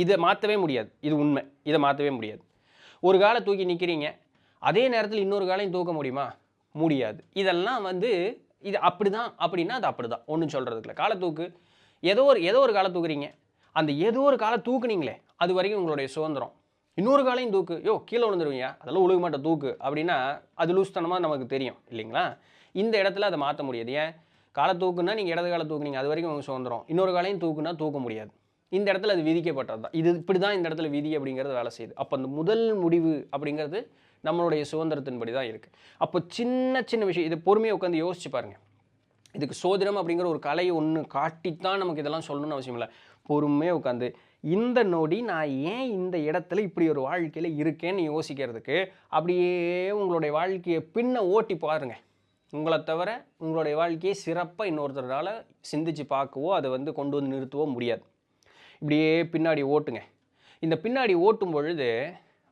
இதை மாற்றவே முடியாது, இது உண்மை, இதை மாற்றவே முடியாது. ஒரு காலை தூக்கி நிற்கிறீங்க, அதே நேரத்தில் இன்னொரு காலையும் தூக்க முடியுமா, முடியாது. இதெல்லாம் இது அப்படி தான் அப்படின்னா அது அப்படி தான், ஒன்றும் சொல்கிறதுக்குல. காலை தூக்கு, ஏதோ ஒரு காலை தூக்குறீங்க, அந்த ஏதோ ஒரு காலை தூக்குனீங்களே அது வரைக்கும் உங்களுடைய சுதந்திரம். இன்னொரு காலையும் தூக்கு, கீழே விழுந்துருவீங்க, அதெல்லாம் உழுக மாட்டேன் தூக்கு அப்படின்னா அது லூஸ்தனமாக நமக்கு தெரியும் இல்லைங்களா. இந்த இடத்துல அதை மாற்ற முடியாது. ஏன், காலை தூக்குன்னா நீங்கள் இடது காலை தூக்குனீங்க, அது வரைக்கும் உங்களுக்கு சுதந்திரம். இன்னொரு காலையும் தூக்குனா தூக்க முடியாது. இந்த இடத்துல அது விதிக்கப்பட்டது தான். இது இப்படி தான் இந்த இடத்துல விதி அப்படிங்கிறது வேலை செய்யுது. அப்போ அந்த முதல் முடிவு அப்படிங்கிறது நம்மளுடைய சுதந்திரத்தின்படி தான் இருக்குது. அப்போ சின்ன சின்ன விஷயம், இதை பொறுமையாக உட்காந்து யோசிச்சு பாருங்கள். இதுக்கு சோதிடம் அப்படிங்கிற ஒரு கலையை ஒன்று காட்டித்தான் நமக்கு இதெல்லாம் சொல்லணும்னு அவசியம் இல்லை. பொறுமையாக உட்காந்து இந்த நொடி நான் ஏன் இந்த இடத்துல இப்படி ஒரு வாழ்க்கையில் இருக்கேன்னு யோசிக்கிறதுக்கு அப்படியே உங்களுடைய வாழ்க்கையை பின்ன ஓட்டி பாருங்க. உங்களை தவிர உங்களுடைய வாழ்க்கையை சிறப்பாக இன்னொருத்தரால் சிந்திச்சு பார்க்கவோ அதை கொண்டு வந்து நிறுத்தவோ முடியாது. இப்படியே பின்னாடி ஓட்டுங்க. இந்த பின்னாடி ஓட்டும் பொழுது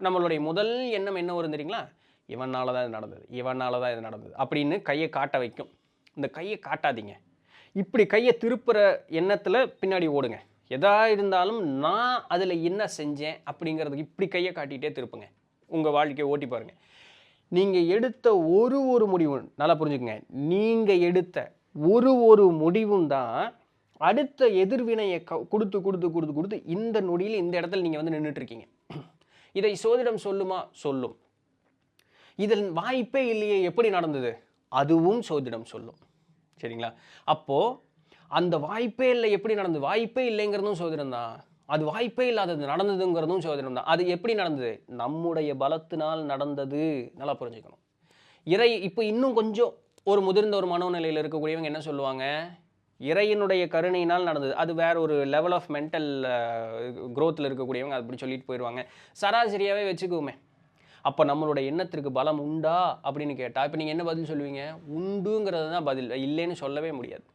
நம்மளுடைய முதல் எண்ணம் என்ன வரும் தெரியுங்களா, இவனால தான் இது நடந்தது, இவனால தான் இது நடந்தது அப்படின்னு கையை காட்ட வைக்கும். இந்த கையை காட்டாதீங்க, இப்படி கையை திருப்புற எண்ணத்தில் பின்னாடி ஓடுங்க. எதா இருந்தாலும் நான் அதில் என்ன செஞ்சேன் அப்படிங்கிறதுக்கு இப்படி கையை காட்டிகிட்டே திருப்புங்க. உங்கள் வாழ்க்கையை ஓட்டி பாருங்கள். நீங்கள் எடுத்த ஒரு முடிவும், நல்லா புரிஞ்சுக்கங்க, நீங்கள் எடுத்த ஒரு முடிவும் தான் அடுத்த எதிர்வினையை கொடுத்து கொடுத்து கொடுத்து கொடுத்து இந்த நொடியில் இந்த இடத்துல நீங்கள் நின்றுட்டுருக்கீங்க. இதை சோதிடம் சொல்லுமா, சொல்லும். இதில் வாய்ப்பே இல்லையே, எப்படி நடந்தது, அதுவும் சோதிடம் சொல்லும். சரிங்களா. அப்போது அந்த வாய்ப்பே இல்லை எப்படி நடந்தது, வாய்ப்பே இல்லைங்கிறதும் சோதிடம் தான், அது வாய்ப்பே இல்லாதது நடந்ததுங்கிறதும் சோதிடம் தான். அது எப்படி நடந்தது, நம்முடைய பலத்தினால் நடந்தது. நல்லா புரிஞ்சுக்கணும். இப்போ இன்னும் கொஞ்சம் ஒரு முதிர்ந்த ஒரு மனோநிலையில் இருக்கக்கூடியவங்க என்ன சொல்லுவாங்க, இறையினுடைய கருணையினால் நடந்தது. அது வேற ஒரு லெவல் ஆஃப் மென்டல் க்ரோத்தில் இருக்கக்கூடியவங்க அப்படி சொல்லிட்டு போயிடுவாங்க. சராசரியாகவே வச்சுக்குவோமே. அப்போ நம்மளோட எண்ணத்திற்கு பலம் உண்டா அப்படின்னு கேட்டால் இப்போ நீங்கள் என்ன பதில் சொல்லுவீங்க, உண்டுங்கிறது தான் பதில், இல்லைன்னு சொல்லவே முடியாது.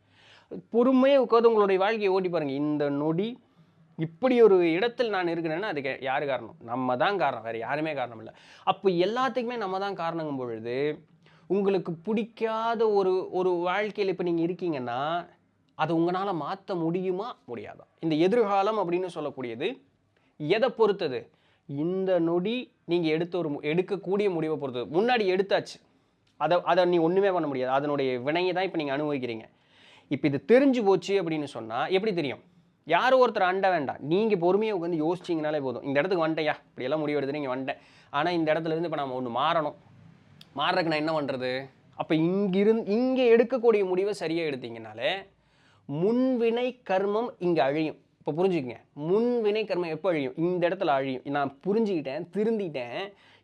பொறுமையாக உட்காந்து உங்களுடைய வாழ்க்கையை ஓட்டி பாருங்கள். இந்த நொடி இப்படி ஒரு இடத்தில் நான் இருக்கிறேன்னா அதுக்கு யார் காரணம், நம்ம தான் காரணம், வேறு யாருமே காரணம் இல்லை. அப்போ எல்லாத்துக்குமே நம்ம தான் காரணங்கும் பொழுது உங்களுக்கு பிடிக்காத ஒரு வாழ்க்கையில் இப்போ நீங்கள் இருக்கீங்கன்னா அதை உங்களால் மாற்ற முடியுமா, முடியாதா. இந்த எதிர்காலம் அப்படின்னு சொல்லக்கூடியது எதை பொறுத்தது, இந்த நொடி நீங்கள் எடுக்கக்கூடிய முடிவை பொறுத்தது. முன்னாடி எடுத்தாச்சு, அதை நீ ஒன்றுமே பண்ண முடியாது, அதனுடைய வினையை தான் இப்போ நீங்கள் அனுபவிக்கிறீங்க. இப்போ இது தெரிஞ்சு போச்சு அப்படின்னு சொன்னால் எப்படி தெரியும், யாரோ ஒருத்தர் அண்ட வேண்டாம், நீங்கள் பொறுமையாக உட்காந்து யோசிச்சிங்கனாலே போதும். இந்த இடத்துக்கு வந்துட்டேயா, இப்படியெல்லாம் முடிவு எடுத்து நீங்கள் வந்துட்டேன், ஆனால் இந்த இடத்துலேருந்து இப்போ நம்ம ஒன்று மாறணும், மாறுறதுக்கு நான் என்ன பண்ணுறது. அப்போ இங்கே எடுக்கக்கூடிய முடிவை சரியாக எடுத்தீங்கனாலே முன்வினை கர்மம் இங்கே அழியும். இப்போ புரிஞ்சுக்கங்க, முன்வினை கர்மம் எப்போ அழியும், இந்த இடத்துல அழியும். நான் புரிஞ்சுக்கிட்டேன், திருந்திட்டேன்,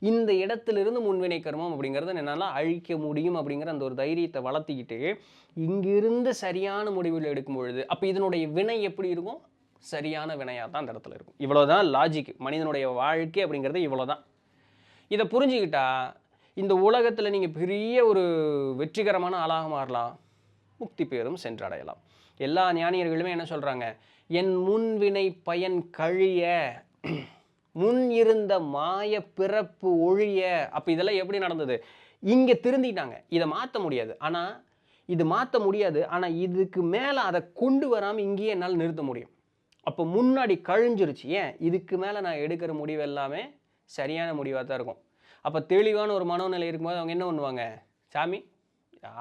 இந்த இடத்துலேருந்து முன்வினை கர்மம் அப்படிங்கிறத என்னால் அழிக்க முடியும் அப்படிங்கிற அந்த ஒரு தைரியத்தை வளர்த்திக்கிட்டு இங்கிருந்து சரியான முடிவுகள் எடுக்கும் பொழுது அப்போ இதனுடைய வினை எப்படி இருக்கும், சரியான வினையாக தான் அந்த இடத்துல இருக்கும். இவ்வளோதான் லாஜிக். மனிதனுடைய வாழ்க்கை அப்படிங்கிறது இவ்வளோதான். இதை புரிஞ்சுக்கிட்டா இந்த உலகத்தில் நீங்கள் பெரிய ஒரு வெற்றிகரமான ஆளாக மாறலாம், முக்தி பேரும் சென்றடையலாம். எல்லா ஞானியர்களுமே என்ன சொல்கிறாங்க, என் முன்வினை பயன் கழிய முன் இருந்த மாய பிறப்பு ஒழிய. அப்போ இதெல்லாம் எப்படி நடந்தது, இங்கே திருந்திட்டாங்க. இதை மாற்ற முடியாது, ஆனால் இது மாற்ற முடியாது, ஆனால் இதுக்கு மேலே அதை கொண்டு வராமல் இங்கேயே என்னால் நிறுத்த முடியும். அப்போ முன்னாடி கழிஞ்சிருச்சு. ஏன், இதுக்கு மேலே நான் எடுக்கிற முடிவு எல்லாமே சரியான முடிவாக தான் இருக்கும். அப்போ தெளிவான ஒரு மனோநிலை இருக்கும்போது அவங்க என்ன பண்ணுவாங்க, சாமி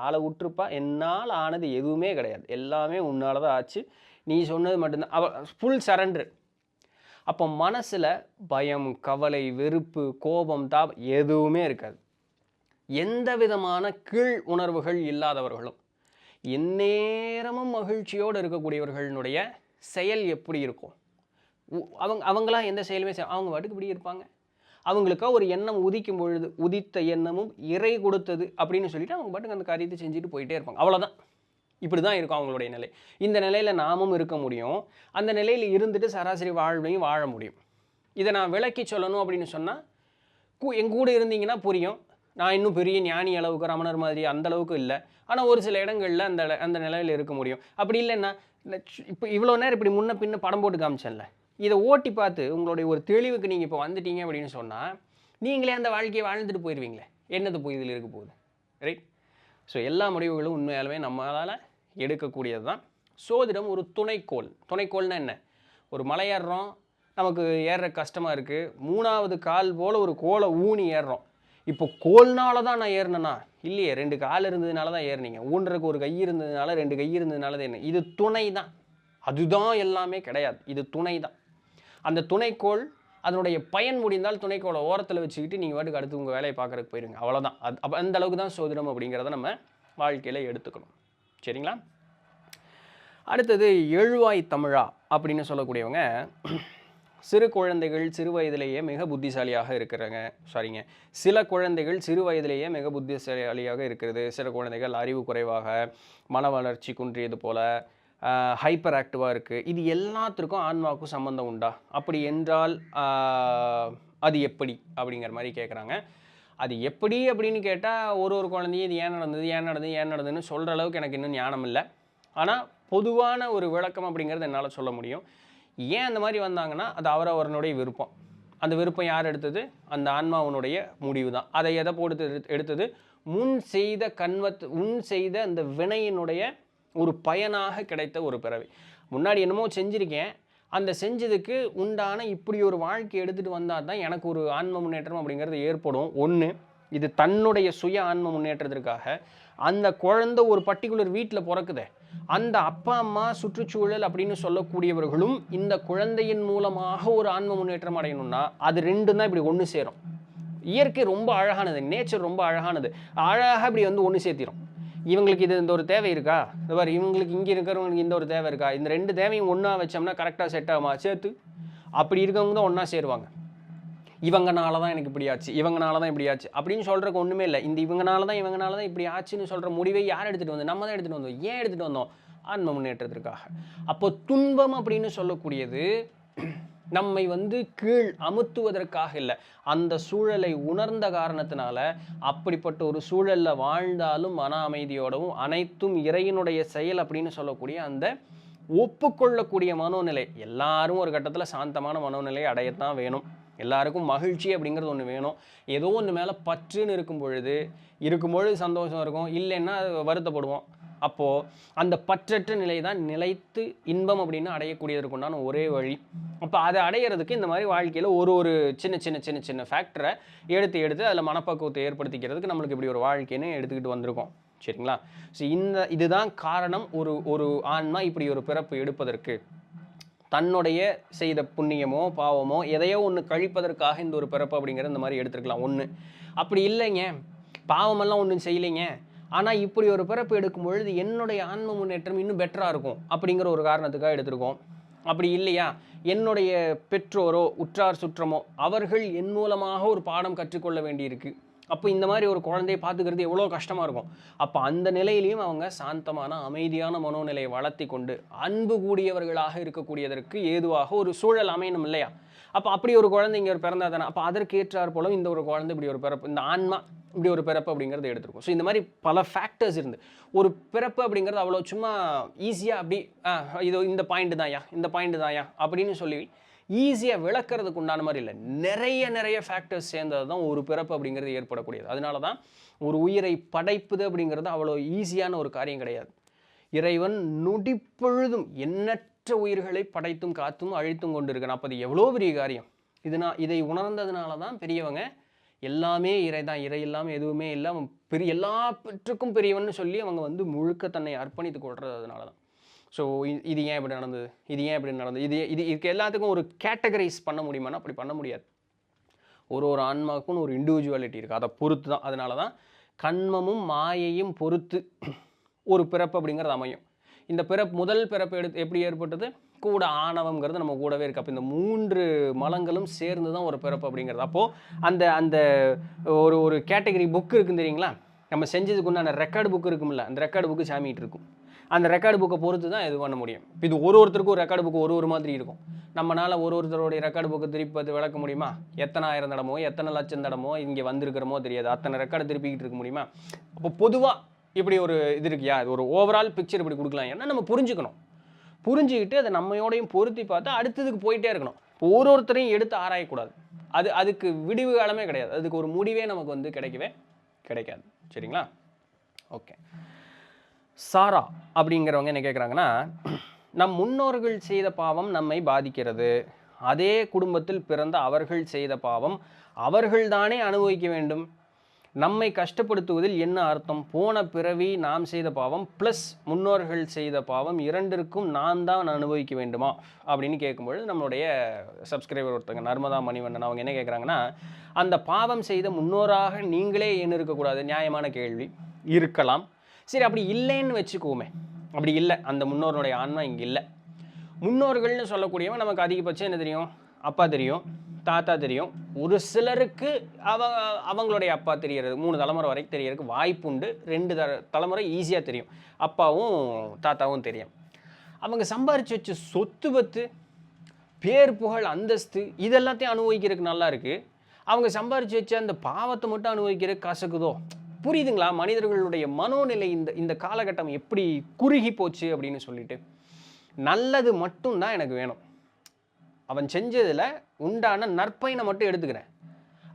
ஆளை விட்டுருப்பா, என்னால் ஆனது எதுவுமே கிடையாது, எல்லாமே உன்னால் தான் ஆச்சு, நீ சொன்னது மட்டும்தான். Full surrender. அப்போ மனசில் பயம், கவலை, வெறுப்பு, கோபம், தாபம் எதுவுமே இருக்காது. எந்த விதமான கீழ் உணர்வுகள் இல்லாதவர்களும் எந்நேரமும் மகிழ்ச்சியோடு இருக்கக்கூடியவர்களுடைய செயல் எப்படி இருக்கும், அவங்களாம் எந்த செயலுமே அவங்க பாட்டுக்கு இப்படி இருப்பாங்க. அவங்களுக்கா ஒரு எண்ணம் உதிக்கும் பொழுது, உதித்த எண்ணமும் இறை கொடுத்தது அப்படின்னு சொல்லிட்டு அவங்க பாட்டுக்கு அந்த காரியத்தை செஞ்சுட்டு போயிட்டே இருப்பாங்க. அவ்வளோதான். இப்படி தான் இருக்கும் அவங்களுடைய நிலை. இந்த நிலையில் நாமும் இருக்க முடியும். அந்த நிலையில் இருந்துட்டு சராசரி வாழ்வையும் வாழ முடியும். இதை நான் விளக்கி சொல்லணும் அப்படின்னு சொன்னால், எங்கூட இருந்தீங்கன்னா புரியும். நான் இன்னும் பெரிய ஞானி அளவுக்கு, ரமணர் மாதிரி அந்த அளவுக்கு இல்லை, ஆனால் ஒரு சில இடங்களில் அந்த நிலையில் இருக்க முடியும். அப்படி இல்லைன்னா, இப்போ இவ்வளோ நேரம் இப்படி முன்ன பின்ன படம் போட்டு காமிச்சேன்ல, இதை ஓட்டி பார்த்து உங்களுடைய ஒரு தெளிவுக்கு நீங்கள் இப்போ வந்துட்டீங்க அப்படின்னு சொன்னால், நீங்களே அந்த வாழ்க்கையை வாழ்ந்துட்டு போயிடுவீங்களே. என்னது போய் இதில் இருக்க போகுது, ரைட்? ஸோ எல்லா முடிவுகளும் உண்மையாலுமே நம்மளால் எடுக்கக்கூடியது தான். சோதிடம் ஒரு துணைக்கோள். துணைக்கோள்னா என்ன, ஒரு மலை ஏறுறோம், நமக்கு ஏறுற கஷ்டமாக இருக்குது, 3வது கால் போல் ஒரு கோலை ஊனி ஏறுறோம். இப்போ கோல்னால தான் நான் ஏறினேன்னா இல்லையே, 2 கால் இருந்ததுனால தான் ஏறினீங்க. ஊன்றதுக்கு ஒரு கை இருந்ததுனால, 2 கை இருந்ததுனால தான் என்ன, இது துணை தான். அதுதான் எல்லாமே கிடையாது, இது துணை தான். அந்த துணைக்கோள் அதனுடைய பயன் முடிந்தால் துணைக்கோளை ஓரத்தில் வச்சுக்கிட்டு நீங்கள் வாட்டுக்கு அடுத்து உங்கள் வேலையை பார்க்குறதுக்கு போயிருங்க, அவ்வளோதான். அப்போ அந்த அளவுக்கு தான் சோதிடம் அப்படிங்கிறத நம்ம வாழ்க்கையில் எடுத்துக்கணும். சரிங்களா? அடுத்தது எழுவாய் தமிழா அப்படின்னு சொல்லக்கூடியவங்க, சிறு குழந்தைகள் சிறு வயதிலேயே மிக புத்திசாலியாக இருக்கிறாங்க. சில குழந்தைகள் சிறு வயதிலேயே மிக புத்திசாலியாக இருக்கிறது. சில குழந்தைகள் அறிவு குறைவாக, மன வளர்ச்சி குன்றியது போல, ஹைப்பர் ஆக்டிவாக இருக்குது. இது எல்லாத்திற்கும் ஆன்மாவுக்கும் சம்மந்தம் உண்டா? அப்படி என்றால் அது எப்படி அப்படிங்கிற மாதிரி கேட்குறாங்க. அது எப்படி அப்படின்னு கேட்டால், ஒரு குழந்தையும் இது ஏன் நடந்ததுன்னு சொல்கிற அளவுக்கு எனக்கு இன்னும் ஞானம் இல்லை. ஆனால் பொதுவான ஒரு விளக்கம் அப்படிங்கிறது என்னால் சொல்ல முடியும். ஏன் அந்த மாதிரி வந்தாங்கன்னா, அது அவரவருடைய விருப்பம். அந்த விருப்பம் யார் எடுத்தது, அந்த ஆன்மாவுடைய முடிவு தான். அதை எதை போட்டு எடுத்தது, முன் செய்த அந்த வினையினுடைய ஒரு பயனாக கிடைத்த ஒரு பிறவி. முன்னாடி என்னமோ செஞ்சுருக்கேன், அந்த செஞ்சதுக்கு உண்டான இப்படி ஒரு வாழ்க்கை எடுத்துகிட்டு வந்தால் தான் எனக்கு ஒரு ஆன்ம முன்னேற்றம் அப்படிங்கிறது ஏற்படும். ஒன்று, இது தன்னுடைய சுய ஆன்ம முன்னேற்றத்திற்காக அந்த குழந்தை ஒரு பர்டிகுலர் வீட்டில் பிறக்குதே, அந்த அப்பா அம்மா சுற்றுச்சூழல் அப்படின்னு சொல்லக்கூடியவர்களும் இந்த குழந்தையின் மூலமாக ஒரு ஆன்ம முன்னேற்றம் அடையணும்னா அது ரெண்டும் தான் இப்படி ஒன்று சேரும். இயற்கை ரொம்ப அழகானது, நேச்சர் ரொம்ப அழகானது, அழகாக இப்படி வந்து ஒன்று சேர்த்திரும். இவங்களுக்கு இந்த ஒரு தேவை இருக்கா, இவங்களுக்கு இங்கே இருக்கிறவங்களுக்கு இந்த ஒரு தேவை இருக்கா, இந்த 2 தேவையும் ஒன்றா வச்சோம்னா கரெக்டாக செட் ஆகுமா, சேர்த்து அப்படி இருக்கவங்க தான் ஒன்றா சேருவாங்க. இவங்கனால தான் எனக்கு இப்படி ஆச்சு, இவங்கனால தான் இப்படி ஆச்சு அப்படின்னு சொல்கிறக்கு ஒன்றுமே இல்லை. இந்த இவங்கனால தான் இப்படி ஆச்சுன்னு சொல்கிற முடிவை யார் எடுத்துகிட்டு வந்தோம், நம்ம தான் எடுத்துகிட்டு வந்தோம். ஏன் எடுத்துகிட்டு வந்தோம், ஆன்ம முன்னேற்றத்திற்காக. அப்போ துன்பம் அப்படின்னு சொல்லக்கூடியது நம்மை வந்து கீழ் அமுத்துவதற்காக இல்லை, அந்த சூழலை உணர்ந்த காரணத்தினால அப்படிப்பட்ட ஒரு சூழலில் வாழ்ந்தாலும் மன அமைதியோடவும் அனைத்தும் இறையினுடைய செயல் அப்படின்னு சொல்லக்கூடிய அந்த ஒப்புக்கொள்ளக்கூடிய மனோநிலை. எல்லாரும் ஒரு கட்டத்தில் சாந்தமான மனோநிலையை அடையத்தான் வேணும். எல்லாருக்கும் மகிழ்ச்சி அப்படிங்கிறது ஒன்று வேணும். ஏதோ ஒன்று மேலே பற்றுன்னு இருக்கும்பொழுது சந்தோஷம் இருக்கும், இல்லைன்னா வருத்தப்படுவோம். அப்போது அந்த பற்றற்ற நிலை தான் நிலைத்து இன்பம் அப்படின்னு அடையக்கூடியதற்கு உண்டான ஒரே வழி. அப்போ அதை அடையிறதுக்கு இந்த மாதிரி வாழ்க்கையில் ஒரு சின்ன ஃபேக்டரை எடுத்து அதில் மனப்பக்குவத்தை ஏற்படுத்திக்கிறதுக்கு நம்மளுக்கு இப்படி ஒரு வாழ்க்கைன்னு எடுத்துக்கிட்டு வந்திருக்கோம். சரிங்களா? ஸோ இதுதான் காரணம். ஒரு ஆன்மா இப்படி ஒரு பிறப்பு எடுப்பதற்கு தன்னுடைய செய்த புண்ணியமோ பாவமோ எதையோ ஒன்று கழிப்பதற்காக இந்த ஒரு பிறப்பு அப்படிங்கிற இந்த மாதிரி எடுத்துருக்கலாம். ஒன்று அப்படி இல்லைங்க, பாவமெல்லாம் ஒன்றும் செய்யலைங்க, ஆனால் இப்படி ஒரு பிறப்பு எடுக்கும் பொழுது என்னுடைய ஆன்ம முன்னேற்றம் இன்னும் பெட்டராக இருக்கும் அப்படிங்கிற ஒரு காரணத்துக்காக எடுத்திருக்கோம். அப்படி இல்லையா, என்னுடைய பெற்றோரோ உற்றார் சுற்றமோ அவர்கள் என் மூலமாக ஒரு பாடம் கற்றுக்கொள்ள வேண்டியிருக்கு. அப்போ இந்த மாதிரி ஒரு குழந்தையை பார்த்துக்கிறது எவ்வளோ கஷ்டமாக இருக்கும். அப்போ அந்த நிலையிலையும் அவங்க சாந்தமான அமைதியான மனோநிலையை வளர்த்தி கொண்டு அன்பு கூடியவர்களாக இருக்கக்கூடியதற்கு ஏதுவாக ஒரு சூழல் அமையணும் இல்லையா? அப்போ அப்படி ஒரு குழந்தை இங்கே ஒரு பிறந்தா தானே, அப்போ அதற்கு ஏற்றார் போல இந்த ஒரு குழந்தை இப்படி ஒரு பிறப்பு, இந்த ஆன்மா இப்படி ஒரு பிறப்பு அப்படிங்கிறது எடுத்திருக்கும். ஸோ இந்த மாதிரி பல ஃபேக்டர்ஸ் இருந்து ஒரு பிறப்பு அப்படிங்கிறது அவ்வளோ சும்மா ஈஸியாக அப்படி இது இந்த பாயிண்ட் தான்யா, இந்த பாயிண்ட் தான்யா அப்படின்னு சொல்லி ஈஸியாக விளக்குறதுக்கு உண்டான மாதிரி இல்லை. நிறைய ஃபேக்டர்ஸ் சேர்ந்தது தான் ஒரு பிறப்பு அப்படிங்கிறது ஏற்படக்கூடியது. அதனால தான் ஒரு உயிரை படைப்பது அப்படிங்கிறது அவ்வளோ ஈஸியான ஒரு காரியம் கிடையாது. இறைவன் நொடிப்பொழுதும் எண்ணற்ற உயிர்களை படைத்தும் காத்தும் அழித்தும் கொண்டு இருக்கணும். அப்போ அது எவ்வளோ பெரிய காரியம். இதை உணர்ந்ததுனால தான் பெரியவங்க எல்லாமே இறை தான், இறை இல்லாமல் எதுவுமே இல்லை, அவன் பெரிய எல்லாவற்றுக்கும் பெரியவன்னு சொல்லி அவங்க வந்து முழுக்க தன்னை அர்ப்பணித்து கொள்றது அதனால தான். ஸோ இது ஏன் இப்படி நடந்தது, இது ஏன் இப்படி நடந்தது, இதுக்கு எல்லாத்துக்கும் ஒரு கேட்டகரைஸ் பண்ண முடியுமானா அப்படி பண்ண முடியாது. ஒரு ஆன்மாவுக்கும் ஒரு இண்டிவிஜுவாலிட்டி இருக்குது, அதை பொறுத்து தான். அதனால தான் கண்மமும் மாயையும் பொறுத்து ஒரு பிறப்பு அப்படிங்கிறது அமையும். இந்த முதல் பிறப்பு எப்படி ஏற்பட்டது, கூட ஆணவம்ங்கிறது நம்ம கூடவே இருக்குது. அப்போ இந்த 3 மலங்களும் சேர்ந்து தான் ஒரு பிறப்பு அப்படிங்கிறது. அப்போது அந்த ஒரு கேட்டகரி புக் இருக்குன்னு தெரியுங்களா, நம்ம செஞ்சதுக்கு உண்டான ரெக்கார்டு புக் இருக்கும்ல, அந்த ரெக்கார்டு புக்கு சாமிகிட்டு இருக்கும். அந்த ரெக்கார்டு புக்கை பொறுத்து தான் இது பண்ண முடியும். இப்போ இது ஒருத்தருக்கும் ஒரு ரெக்கார்டு புக்கு ஒரு மாதிரி இருக்கும். நம்மளால் ஒருத்தருடைய ரெக்கார்டு புக்கு திருப்பி பார்த்து விளக்க முடியுமா? எத்தனை 1000 தடமோ எத்தனை லட்சம் தடமோ இங்கே வந்திருக்கிறமோ தெரியாது. அத்தனை ரெக்கார்டு திருப்பிக்கிட்டு இருக்க முடியுமா? அப்போ பொதுவாக இப்படி ஒரு இது இருக்குயா, இது ஒரு ஓவரால் பிக்சர் இப்படி கொடுக்கலாம். ஏன்னா நம்ம புரிஞ்சுக்கிட்டு அதை நம்மையோடையும் பொருத்தி பார்த்தா அடுத்ததுக்கு போயிட்டே இருக்கணும். இப்போ ஒருத்தரையும் எடுத்து ஆராயக்கூடாது. அதுக்கு விடிவு காலமே கிடையாது. அதுக்கு ஒரு முடிவே நமக்கு வந்து கிடைக்காது. சரிங்களா? ஓகே. சாரா அப்படிங்கிறவங்க என்ன கேட்குறாங்கன்னா, நம் முன்னோர்கள் செய்த பாவம் நம்மை பாதிக்கிறது. அதே குடும்பத்தில் பிறந்த அவர்கள் செய்த பாவம் அவர்கள்தானே அனுபவிக்க வேண்டும். நம்மை கஷ்டப்படுத்துவதில் என்ன அர்த்தம்? போன பிறவி நாம் செய்த பாவம் ப்ளஸ் முன்னோர்கள் செய்த பாவம் இரண்டிற்கும் நான் தான் அனுபவிக்க வேண்டுமா அப்படின்னு கேட்கும்பொழுது நம்மளுடைய சப்ஸ்கிரைபர் ஒருத்தங்க நர்மதா மணிவண்ணன் அவங்க என்ன கேட்குறாங்கன்னா, அந்த பாவம் செய்த முன்னோராக நீங்களே ஏன் இருக்கக்கூடாது? நியாயமான கேள்வி. இருக்கலாம். சரி, அப்படி இல்லைன்னு வச்சுக்குவோமே. அப்படி இல்லை, அந்த முன்னோருடைய ஆன்மா இங்கே இல்லை. முன்னோர்கள்னு சொல்லக்கூடியவன் நமக்கு அதிகபட்சம் என்ன தெரியும்? அப்பா தெரியும், தாத்தா தெரியும். ஒரு சிலருக்கு அவங்களுடைய அப்பா தெரியறது 3 தலைமுறை வரைக்கும் தெரியறதுக்கு வாய்ப்பு உண்டு. 2 தலைமுறை ஈஸியாக தெரியும், அப்பாவும் தாத்தாவும் தெரியும். அவங்க சம்பாரித்து வச்ச சொத்து பத்து பேர் புகழ் அந்தஸ்து இதெல்லாத்தையும் அனுபவிக்கிறதுக்கு நல்லா இருக்குது. அவங்க சம்பாரித்து வச்ச அந்த பாவத்தை மட்டும் அனுபவிக்கிறதுக்கு கசக்குதோ? புரியுதுங்களா? மனிதர்களுடைய மனோநிலை இந்த காலகட்டம் எப்படி குறுகி போச்சு அப்படின்னு சொல்லிட்டு. நல்லது மட்டும்தான் எனக்கு வேணும். அவன் செஞ்சதில் உண்டான நற்பயனை மட்டும் எடுத்துக்கிறேன்.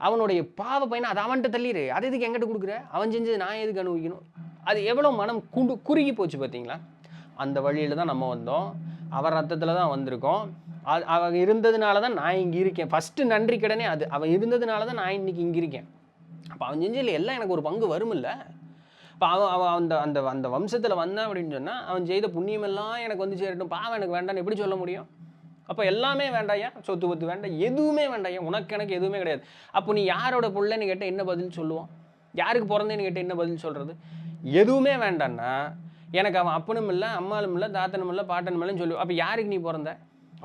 அவனுடைய பாவ பயனை அதை அவன்கிட்ட தள்ளிடு. அது எதுக்கு என்கிட்ட கொடுக்குற? அவன் செஞ்சது நான் எதுக்கு அனுபவிக்கணும்? அது எவ்வளோ மனம் குறுகி போச்சு பார்த்தீங்களா? அந்த வழியில் தான் நம்ம வந்தோம். அவர் ரத்தத்தில் தான் வந்திருக்கோம். அவன் இருந்ததுனால தான் நான் இங்கே இருக்கேன். ஃபஸ்ட்டு நன்றி கடனே அது. அவன் இருந்ததுனால தான் நான் இன்றைக்கி இங்கே இருக்கேன். அப்போ அவன் செஞ்சதில் எல்லாம் எனக்கு ஒரு பங்கு வருமில்ல. இப்போ அவன் அந்த வம்சத்தில் வந்தான் அப்படின்னு சொன்னால் அவன் செய்த புண்ணியமெல்லாம் எனக்கு வந்து சேரட்டும், பாவம் எனக்கு வேண்டான்னு எப்படி சொல்ல முடியும்? அப்போ எல்லாமே வேண்டாயா? சொத்து பத்து வேண்டாம், எதுவுமே வேண்டாயா? உனக்கு எனக்கு எதுவுமே கிடையாது. அப்போ நீ யாரோட பிள்ளைன்னு கேட்டால் என்ன பதில் சொல்லுவான்? யாருக்கு பிறந்தேன்னு கேட்டால் என்ன பதில் சொல்கிறது? எதுவுமே வேண்டான்னா எனக்கு அவன் அப்பனும் இல்லை, அம்மாலும் இல்லை, தாத்தனும் இல்லை, பாட்டனும் இல்லைன்னு சொல்லுவான். அப்போ யாருக்கு நீ பிறந்த?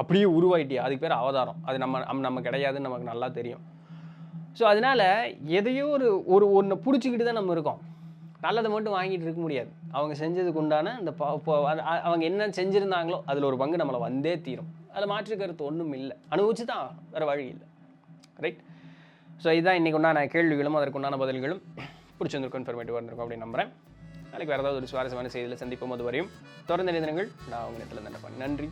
அப்படியே உருவாயிட்டியா? அதுக்கு பேர் அவதாரம். அது நம்ம கிடையாதுன்னு நமக்கு நல்லா தெரியும். ஸோ அதனால் எதையோ ஒன்று பிடிச்சிக்கிட்டு தான் நம்ம இருக்கோம். நல்லதை மட்டும் வாங்கிட்டு இருக்க முடியாது. அவங்க செஞ்சதுக்கு உண்டான அந்த அவங்க என்ன செஞ்சுருந்தாங்களோ அதில் ஒரு பங்கு நம்மளை வந்தே தீரும். அதில் மாற்று கருத்து ஒன்றும் இல்லை. அனுபவிச்சு தான், வேறு வழி இல்லை. ரைட்? ஸோ இதுதான் இன்றைக்கு உண்டான கேள்விகளும் அதற்கு உண்டான பதில்களும். பிடிச்சிருந்திருக்கும், இன்ஃபர்மேட்டிவாக இருந்திருக்கும் அப்படின்னு நம்புகிறேன். நாளைக்கு வேறு ஏதாவது ஒரு சுவாரஸ்யமான செய்தியில் சந்திப்போம். அது வரையும் தொடர்ந்து நினைவுங்கள். நான் உங்கள் நேரத்தில் நன்றி.